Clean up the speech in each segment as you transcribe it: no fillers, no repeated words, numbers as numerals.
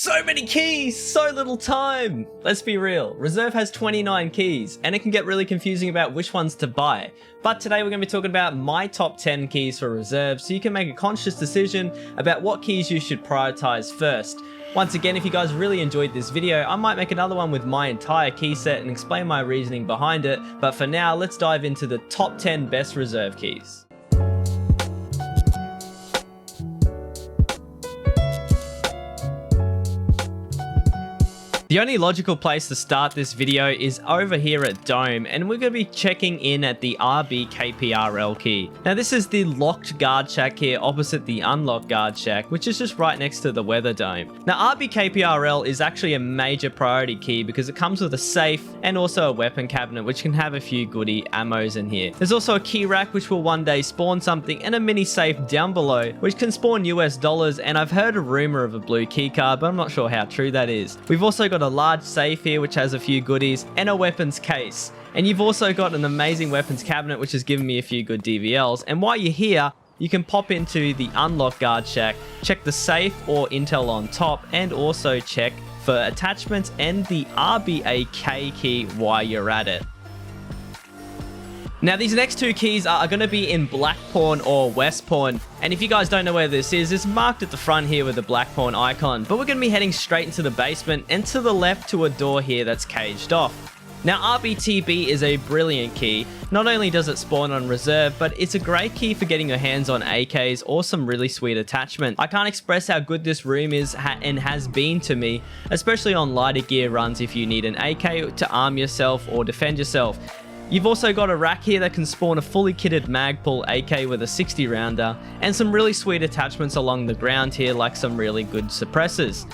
So many keys, so little time. Let's be real, Reserve has 29 keys and it can get really confusing about which ones to buy. But today we're going to be talking about my top 10 keys for Reserve so you can make a conscious decision about what keys you should prioritize first. Once again, if you guys really enjoyed this video, I might make another one with my entire key set and explain my reasoning behind it. But for now, let's dive into the top 10 best Reserve keys. The only logical place to start this video is over here at Dome, and we're going to be checking in at the RB-KPRL key. Now this is the locked guard shack here opposite the unlocked guard shack, which is just right next to the weather dome. Now RB-KPRL is actually a major priority key because it comes with a safe and also a weapon cabinet which can have a few goodie ammos in here. There's also a key rack which will one day spawn something, and a mini safe down below which can spawn US dollars, and I've heard a rumor of a blue key card, but I'm not sure how true that is. We've also got a large safe here which has a few goodies and a weapons case, and you've also got an amazing weapons cabinet which has given me a few good DVLs. And while you're here, you can pop into the unlock guard shack, check the safe or intel on top, and also check for attachments and the RB-AK key while you're at it. Now these next two keys are going to be in black pawn or west pawn, and if you guys don't know where this is, it's marked at the front here with the black pawn icon, but we're going to be heading straight into the basement and to the left to a door here that's caged off. Now RBTB is a brilliant key. Not only does it spawn on Reserve, but it's a great key for getting your hands on AKs or some really sweet attachment. I can't express how good this room is and has been to me, especially on lighter gear runs if you need an AK to arm yourself or defend yourself. You've also got a rack here that can spawn a fully kitted Magpul AK with a 60 rounder, and some really sweet attachments along the ground here like some really good suppressors.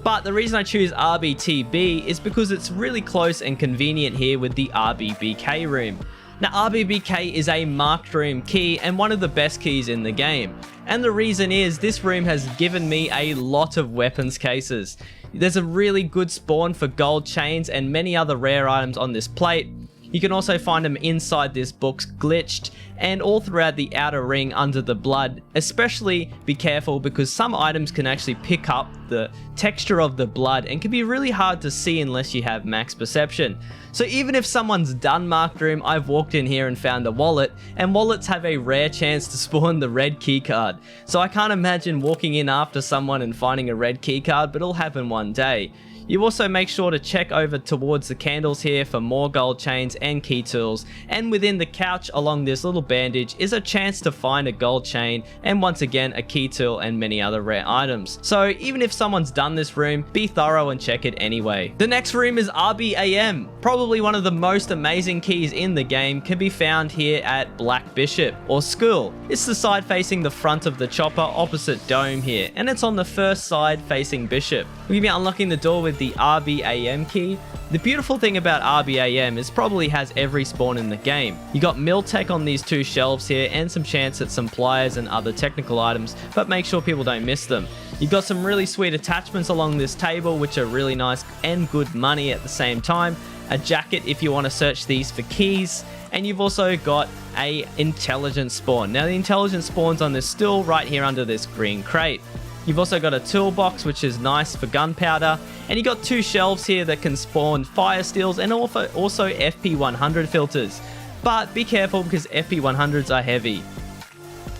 But the reason I choose RBTB is because it's really close and convenient here with the RB-BK room. Now RB-BK is a marked room key and one of the best keys in the game. And the reason is this room has given me a lot of weapons cases. There's a really good spawn for gold chains and many other rare items on this plate. You can also find them inside this box glitched and all throughout the outer ring under the blood. Especially be careful because some items can actually pick up the texture of the blood and can be really hard to see unless you have max perception. So even if someone's done marked room, I've walked in here and found a wallet, and wallets have a rare chance to spawn the red key card. So I can't imagine walking in after someone and finding a red key card, but it'll happen one day. You also make sure to check over towards the candles here for more gold chains and key tools, and within the couch along this little bandage is a chance to find a gold chain and once again a key tool and many other rare items. So even if someone's done this room, be thorough and check it anyway. The next room is RB-AM. Probably one of the most amazing keys in the game can be found here at Black Bishop or School. It's the side facing the front of the chopper opposite Dome here, and it's on the first side facing Bishop. We're going to be unlocking the door with the RB-AM key. The beautiful thing about RB-AM is probably has every spawn in the game. You got Miltech on these two shelves here and some chance at some pliers and other technical items, but make sure people don't miss them. You've got some really sweet attachments along this table which are really nice and good money at the same time. A jacket if you want to search these for keys, and you've also got a intelligence spawn. Now the intelligence spawns on this stool right here under this green crate. You've also got a toolbox which is nice for gunpowder, and you got two shelves here that can spawn fire steels and also FP100 filters. But be careful because FP100s are heavy.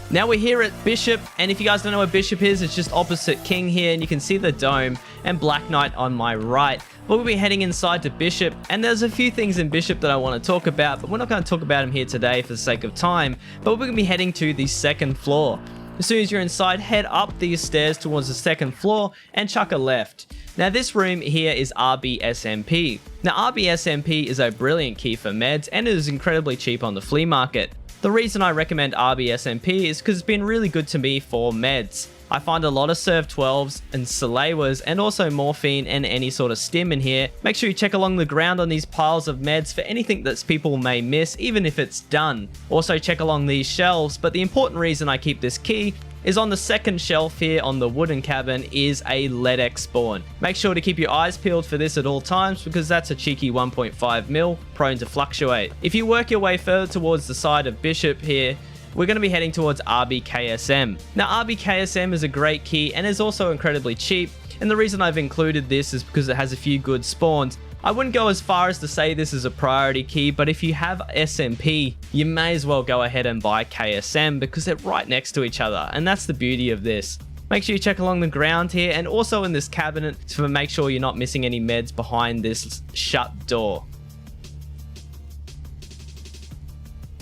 Now we're here at Bishop, and if you guys don't know where Bishop is, it's just opposite King here, and you can see the Dome and Black Knight on my right. But we'll be heading inside to Bishop, and there's a few things in Bishop that I want to talk about, but we're not going to talk about them here today for the sake of time. But we're going to be heading to the second floor. As soon as you're inside, head up these stairs towards the second floor and chuck a left. Now this room here is RB-SMP. Now RB-SMP is a brilliant key for meds and it is incredibly cheap on the flea market. The reason I recommend RB-SMP is because it's been really good to me for meds. I find a lot of Serv 12s and Salewas and also morphine and any sort of stim in here. Make sure you check along the ground on these piles of meds for anything that people may miss, even if it's done. Also check along these shelves, but the important reason I keep this key is on the second shelf here on the wooden cabin is a LEDX spawn. Make sure to keep your eyes peeled for this at all times because that's a cheeky 1.5 mil, prone to fluctuate. If you work your way further towards the side of Bishop here, we're going to be heading towards RB-KSM. Now RB-KSM is a great key and is also incredibly cheap. And the reason I've included this is because it has a few good spawns. I wouldn't go as far as to say this is a priority key, but if you have SMP, you may as well go ahead and buy KSM because they're right next to each other, and that's the beauty of this. Make sure you check along the ground here and also in this cabinet to make sure you're not missing any meds behind this shut door.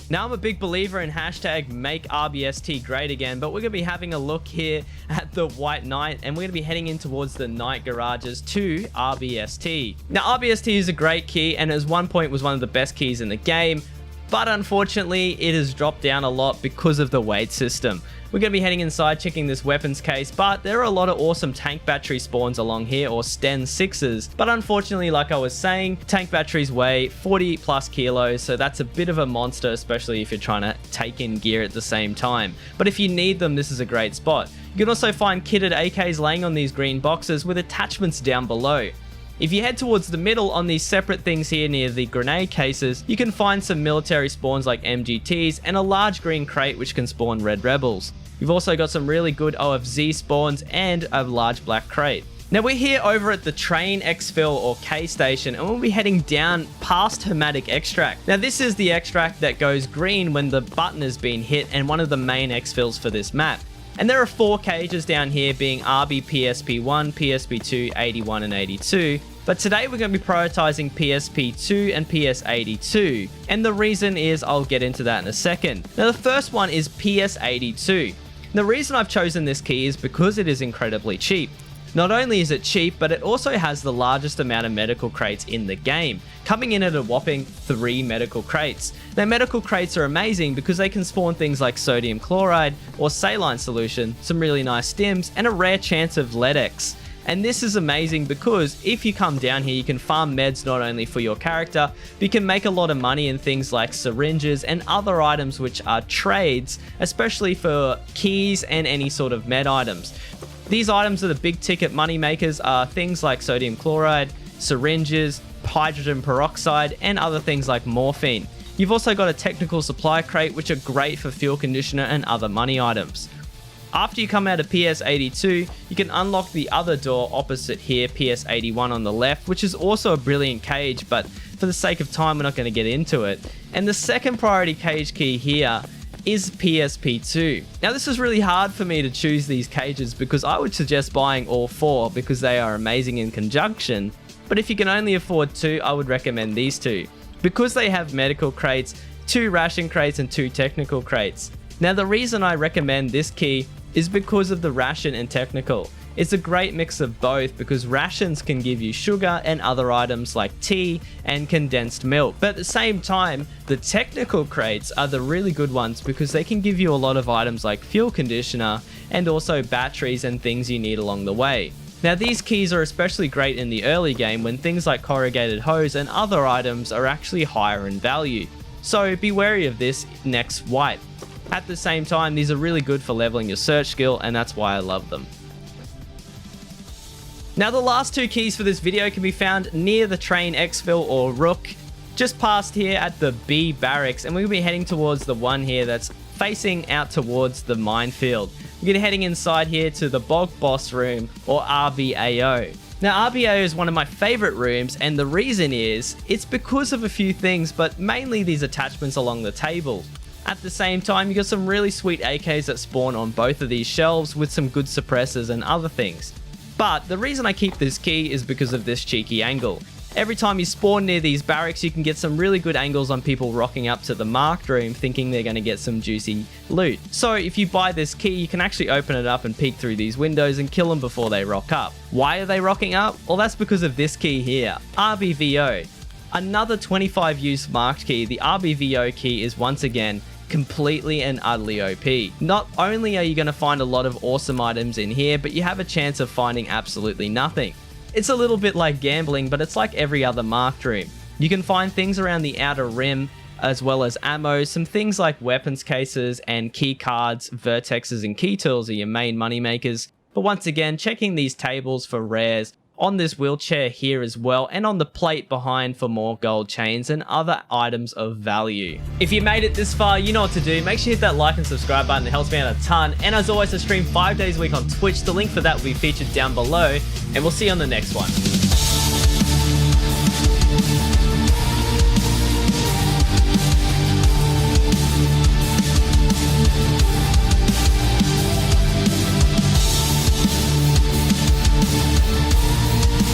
Now, I'm a big believer in hashtag make RBST great again, but we're going to be having a look here at the White Knight, and we're going to be heading in towards the night garages to RBST. Now, RBST is a great key, and at one point was one of the best keys in the game, but unfortunately, it has dropped down a lot because of the weight system. We're going to be heading inside, checking this weapons case, but there are a lot of awesome tank battery spawns along here, or Sten 6s. But unfortunately, like I was saying, tank batteries weigh 40 plus kilos, so that's a bit of a monster, especially if you're trying to take in gear at the same time. But if you need them, this is a great spot. You can also find kitted AKs laying on these green boxes with attachments down below. If you head towards the middle on these separate things here near the grenade cases, you can find some military spawns like MGTs and a large green crate which can spawn red rebels. You've also got some really good OFZ spawns and a large black crate. Now we're here over at the train exfil or K station, and we'll be heading down past Hermetic Extract. Now this is the extract that goes green when the button has been hit and one of the main exfils for this map. And there are 4 cages down here being RB-PSP1, PSP2, 81 and 82. But today we're going to be prioritizing PSP2 and PS82. And the reason is, I'll get into that in a second. Now the first one is PS82. The reason I've chosen this key is because it is incredibly cheap. Not only is it cheap, but it also has the largest amount of medical crates in the game, coming in at a whopping 3 medical crates. Now medical crates are amazing because they can spawn things like sodium chloride or saline solution, some really nice stims, and a rare chance of LEDX. And this is amazing because if you come down here, you can farm meds not only for your character, but you can make a lot of money in things like syringes and other items which are trades, especially for keys and any sort of med items. These items are the big ticket money makers are things like sodium chloride, syringes, hydrogen peroxide, and other things like morphine. You've also got a technical supply crate which are great for fuel conditioner and other money items. After you come out of PS82, you can unlock the other door opposite here, PS81 on the left, which is also a brilliant cage, but for the sake of time, we're not going to get into it. And the second priority cage key here is PSP2. Now this is really hard for me to choose these cages because I would suggest buying all 4 because they are amazing in conjunction, but if you can only afford 2, I would recommend these 2. Because they have medical crates, 2 ration crates and 2 technical crates. Now the reason I recommend this key is because of the ration and technical. It's a great mix of both because rations can give you sugar and other items like tea and condensed milk. But at the same time, the technical crates are the really good ones because they can give you a lot of items like fuel conditioner and also batteries and things you need along the way. Now these keys are especially great in the early game when things like corrugated hose and other items are actually higher in value. So be wary of this next wipe. At the same time, these are really good for leveling your search skill, and that's why I love them. Now the last 2 keys for this video can be found near the train exfil or rook, just past here at the B-Barracks, and we're going to be heading towards the one here that's facing out towards the minefield. We're going to be heading inside here to the Bog Boss room, or RBAO. Now RBAO is one of my favorite rooms, and the reason is, it's because of a few things, but mainly these attachments along the table. At the same time, you got some really sweet AKs that spawn on both of these shelves with some good suppressors and other things. But the reason I keep this key is because of this cheeky angle. Every time you spawn near these barracks, you can get some really good angles on people rocking up to the marked room thinking they're going to get some juicy loot. So if you buy this key, you can actually open it up and peek through these windows and kill them before they rock up. Why are they rocking up? Well, that's because of this key here, RBVO. Another 25 use marked key, the RBVO key is once again completely and utterly OP. Not only are you going to find a lot of awesome items in here, but you have a chance of finding absolutely nothing. It's a little bit like gambling, but it's like every other marked room. You can find things around the outer rim, as well as ammo, some things like weapons cases and key cards, vertexes and key tools are your main money makers. But once again, checking these tables for rares on this wheelchair here as well, and on the plate behind for more gold chains and other items of value. If you made it this far, you know what to do. Make sure you hit that like and subscribe button. It helps me out a ton. And as always, I stream 5 days a week on Twitch. The link for that will be featured down below, and we'll see you on the next one.